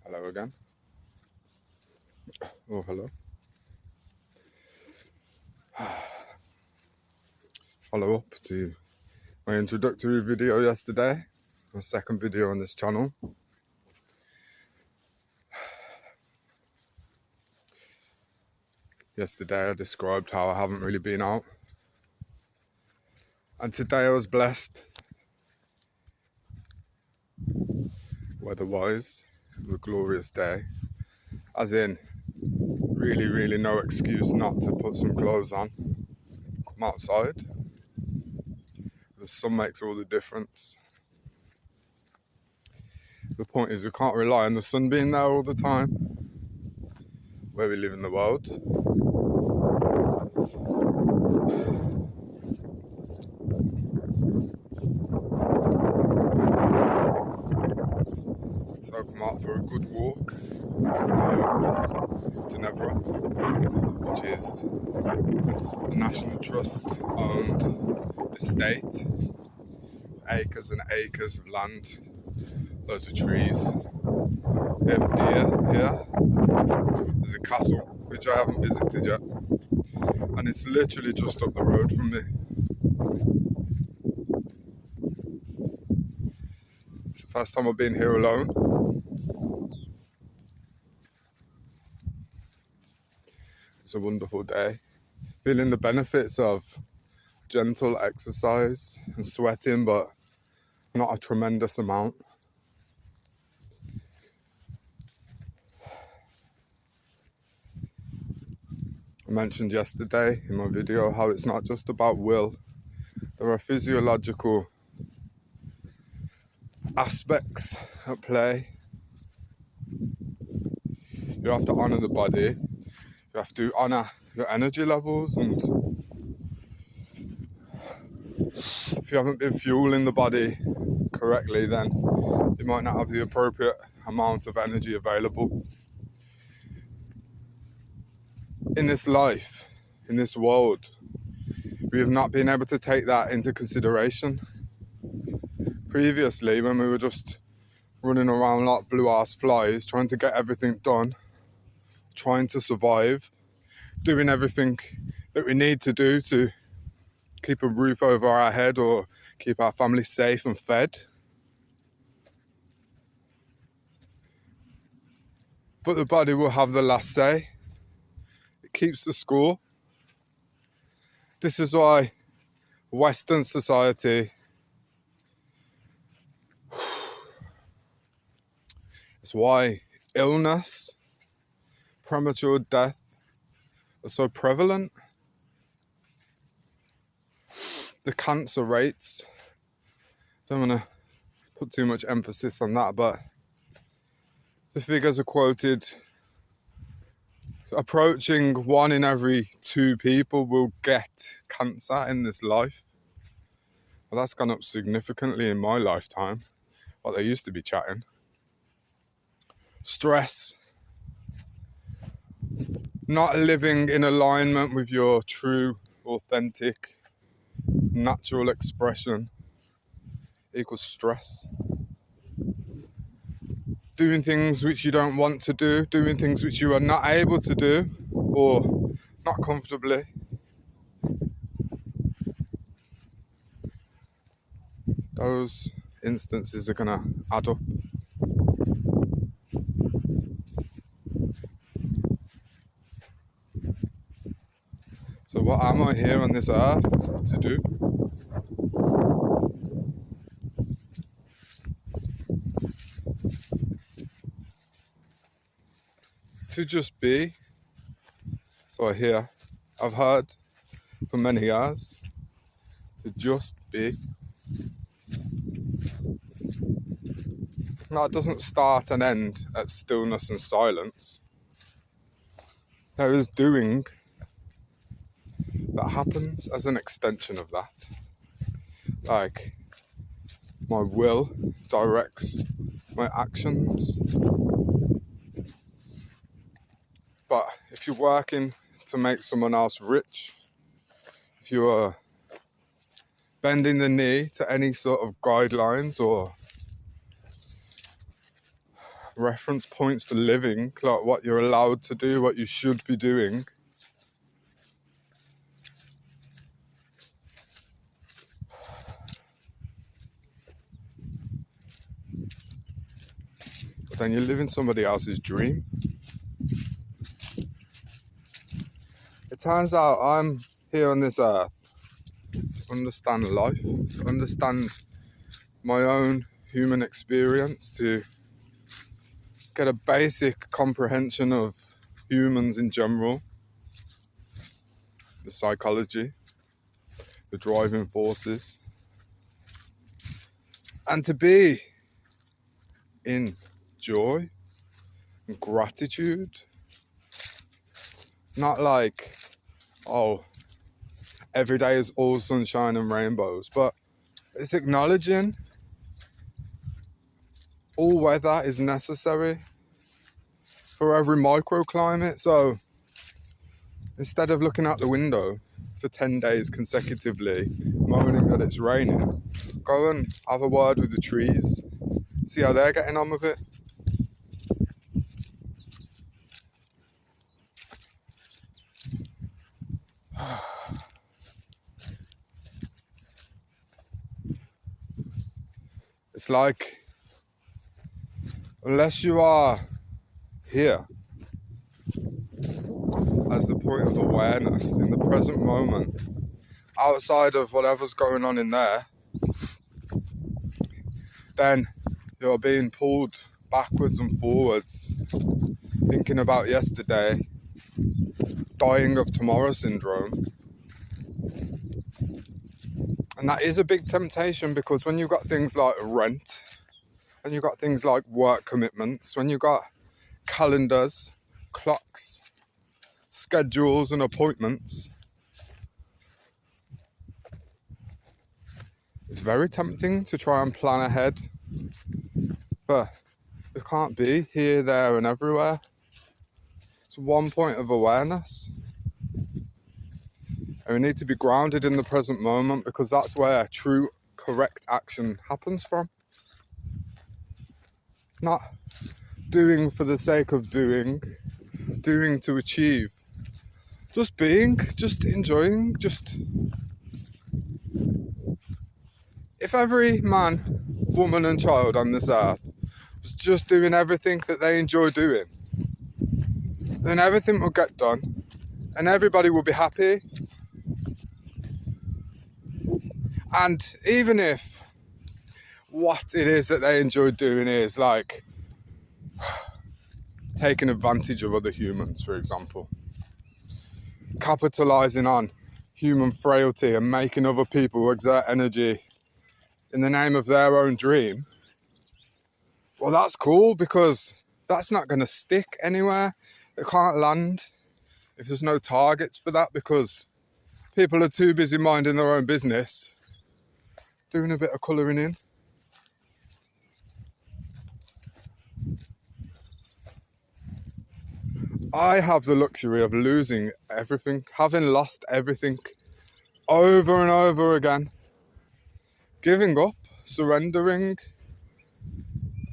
Hello again. Oh, hello. Follow up to my introductory video yesterday, my second video on this channel. Yesterday I described how I haven't really been out, and today I was blessed weather-wise with a glorious day, as in really no excuse not to put some clothes on, come outside. The sun makes all the difference. The point is we can't rely on the sun being there all the time where we live in the world. So I come out for a good walk to Ginevra, which is a National Trust owned estate, acres and acres of land, loads of trees. We have deer here. There's a castle which I haven't visited yet, and it's literally just up the road from me. It's the first time I've been here alone. It's a wonderful day. Feeling the benefits of gentle exercise and sweating, but not a tremendous amount. I mentioned yesterday in my video how it's not just about will. There are physiological aspects at play. You have to honour the body. You have to honour your energy levels, and if you haven't been fueling the body correctly, then you might not have the appropriate amount of energy available. In this life, in this world, we have not been able to take that into consideration. Previously, when we were just running around like blue-ass flies, trying to get everything done, trying to survive, doing everything that we need to do to keep a roof over our head or keep our family safe and fed. But the body will have the last say. It keeps the score. This is why Western society, it's why illness, premature death are so prevalent. The cancer rates, don't want to put too much emphasis on that, but the figures are quoted. So approaching 1 in every 2 people will get cancer in this life. Well, that's gone up significantly in my lifetime, what they used to be chatting. Stress, not living in alignment with your true, authentic, natural expression equals stress. Doing things which you don't want to do, doing things which you are not able to do, or not comfortably. Those instances are going to add up. So what am I here on this earth to do? To just be. So I've heard for many years, to just be. Now, it doesn't start and end at stillness and silence. There is doing that happens as an extension of that. Like, my will directs my actions. But if you're working to make someone else rich, if you are bending the knee to any sort of guidelines or reference points for living, like what you're allowed to do, what you should be doing. But then you live in somebody else's dream. It turns out I'm here on this earth to understand life, to understand my own human experience, to get a basic comprehension of humans in general, the psychology, the driving forces, and to be in joy and gratitude. Not like, oh, every day is all sunshine and rainbows, but it's acknowledging all weather is necessary for every microclimate. So instead of looking out the window for 10 days consecutively, moaning that it's raining, go and have a word with the trees, see how they're getting on with it. It's like, unless you are here as the point of awareness in the present moment, outside of whatever's going on in there, then you're being pulled backwards and forwards, thinking about yesterday, dying of tomorrow syndrome. And that is a big temptation, because when you've got things like rent, and you've got things like work commitments, when you've got calendars, clocks, schedules and appointments, it's very tempting to try and plan ahead. But it can't be here, there and everywhere. It's one point of awareness. And we need to be grounded in the present moment, because that's where true, correct action happens from. Not doing for the sake of doing to achieve. Just being, just enjoying, just... If every man, woman and child on this earth was just doing everything that they enjoy doing, then everything will get done and everybody will be happy. And even if what it is that they enjoy doing is like taking advantage of other humans, for example, capitalizing on human frailty and making other people exert energy in the name of their own dream, well, that's cool, because that's not going to stick anywhere. It can't land if there's no targets for that, because people are too busy minding their own business, doing a bit of colouring in. I have the luxury of losing everything, having lost everything over and over again. Giving up, surrendering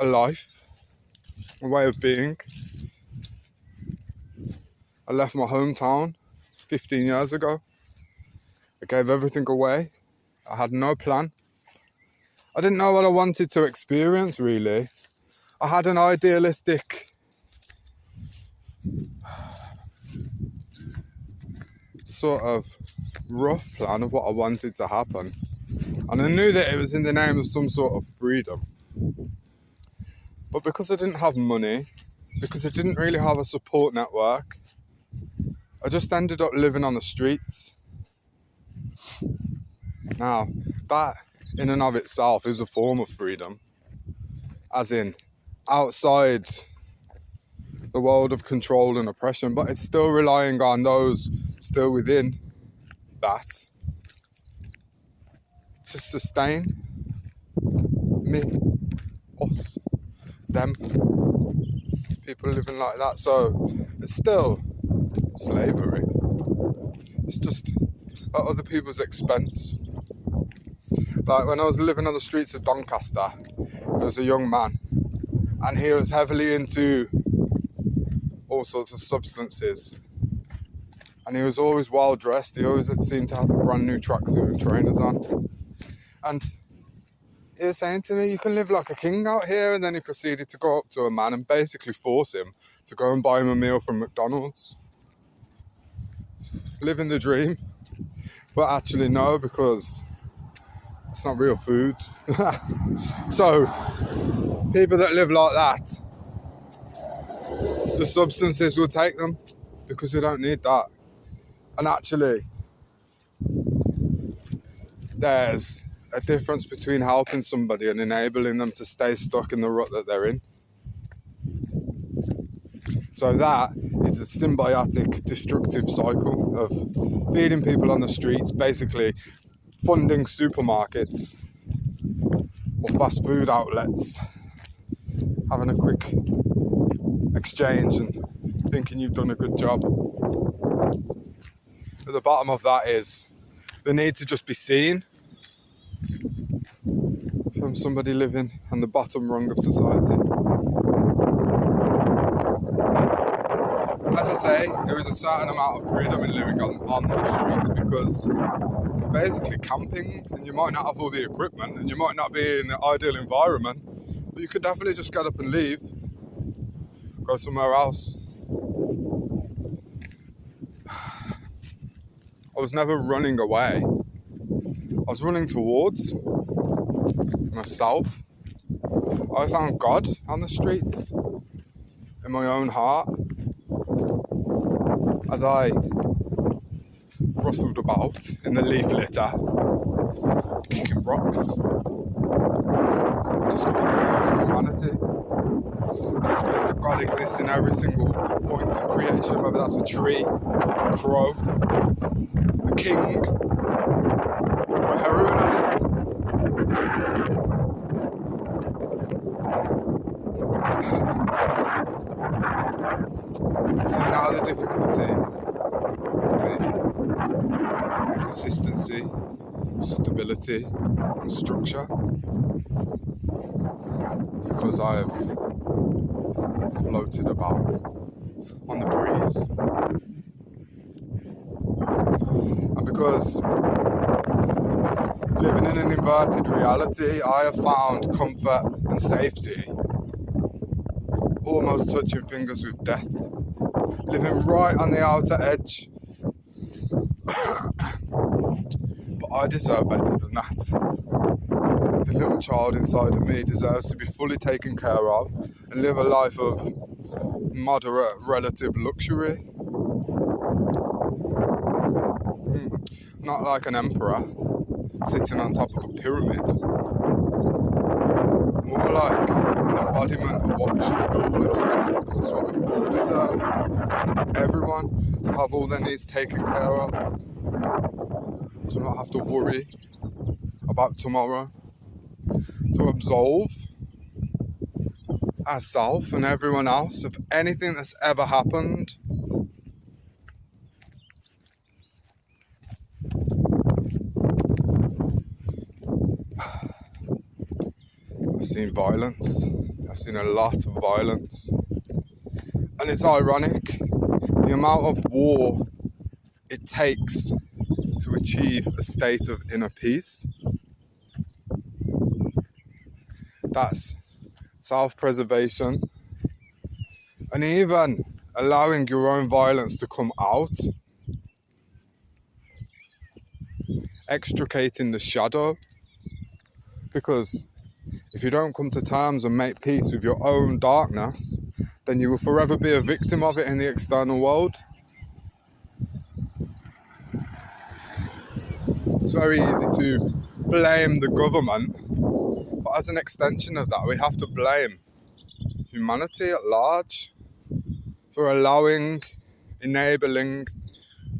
a life, a way of being. I left my hometown 15 years ago. I gave everything away. I had no plan. I didn't know what I wanted to experience, really. I had an idealistic sort of rough plan of what I wanted to happen. And I knew that it was in the name of some sort of freedom. But because I didn't have money, because I didn't really have a support network, I just ended up living on the streets. Now, that in and of itself is a form of freedom. As in, outside the world of control and oppression, but it's still relying on those still within that to sustain me, us, them, people living like that. So it's still slavery. It's just at other people's expense. Like when I was living on the streets of Doncaster as a young man, And he was heavily into all sorts of substances. And he was always well dressed. He always seemed to have a brand new tracksuit and trainers on. And he was saying to me, you can live like a king out here. And then he proceeded to go up to a man and basically force him to go and buy him a meal from McDonald's. Living the dream. But actually no, because it's not real food. So, people that live like that, the substances will take them because they don't need that. And actually, there's a difference between helping somebody and enabling them to stay stuck in the rut that they're in. So that is a symbiotic, destructive cycle of feeding people on the streets, basically funding supermarkets or fast food outlets, having a quick exchange and thinking you've done a good job. At the bottom of that is the need to just be seen from somebody living on the bottom rung of society. As I say, there is a certain amount of freedom in living on the streets because it's basically camping, and you might not have all the equipment and you might not be in the ideal environment, but you could definitely just get up and leave, go somewhere else. I was never running away. I was running towards myself. I found God on the streets, in my own heart, as I rustled about in the leaf litter, kicking rocks. I discovered my own humanity. I discovered that God exists in every single point of creation, whether that's a tree, a crow, a king, or a heroin addict. So now the difficulty for me, consistency, stability and structure, because I have floated about on the breeze, and because living in an inverted reality, I have found comfort and safety almost touching fingers with death, living right on the outer edge. But I deserve better than that. The little child inside of me deserves to be fully taken care of and live a life of moderate relative luxury. Not like an emperor sitting on top of a pyramid. More like an embodiment of what we should all expect, because it's what we all deserve. Everyone to have all their needs taken care of, to not have to worry about tomorrow, to absolve ourselves and everyone else of anything that's ever happened. I've seen violence. I've seen a lot of violence. And it's ironic, the amount of war it takes to achieve a state of inner peace. That's self-preservation. And even allowing your own violence to come out, extricating the shadow, because if you don't come to terms and make peace with your own darkness, then you will forever be a victim of it in the external world. It's very easy to blame the government, but as an extension of that, we have to blame humanity at large for allowing, enabling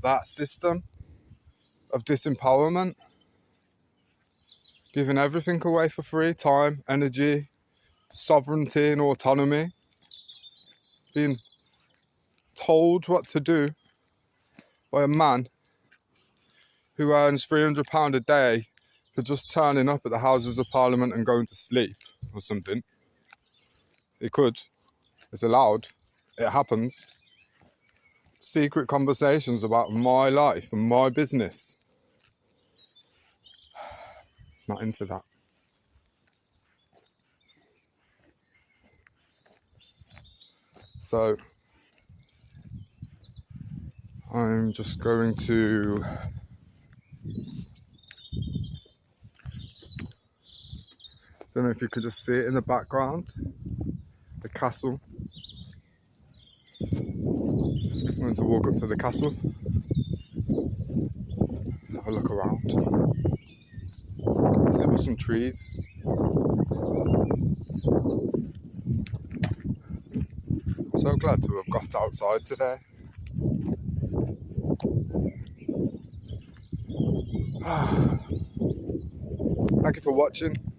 that system of disempowerment, giving everything away for free: time, energy, sovereignty and autonomy, being told what to do by a man who earns £300 a day for just turning up at the Houses of Parliament and going to sleep or something. It could. It's allowed. It happens. Secret conversations about my life and my business. Not into that. So I'm just going to don't know if you could just see it in the background, the castle. I'm going to walk up to the castle, have a look around, sit with some trees. I'm so glad to have got outside today. Thank you for watching.